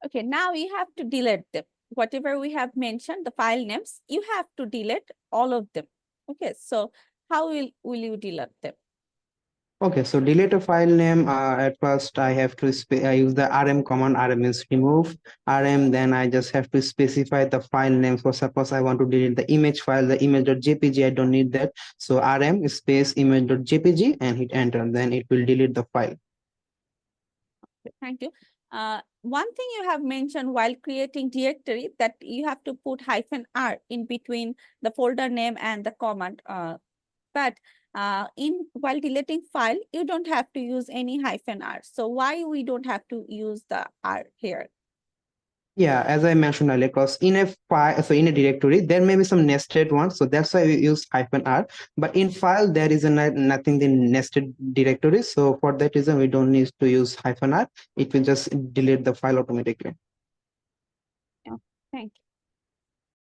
Okay, now you have to delete them. Whatever we have mentioned, the file names, you have to delete all of them. Okay, so how will you delete them? Okay, so delete a file name. At first, I have to use the rm command. Rm is remove rm. Then I just have to specify the file name. So suppose I want to delete the image file, the image.jpg. I don't need that. So rm space image.jpg and hit enter. Then it will delete the file. Thank you. One thing you have mentioned while creating directory that you have to put -r in between the folder name and the command. But while deleting file, you don't have to use any -r. So why we don't have to use the r here? Yeah, as I mentioned earlier, because in a file, so in a directory, there may be some nested ones. So that's why we use -r. But in file, there is nothing in nested directories. So for that reason, we don't need to use -r. It will just delete the file automatically. Yeah, thank you.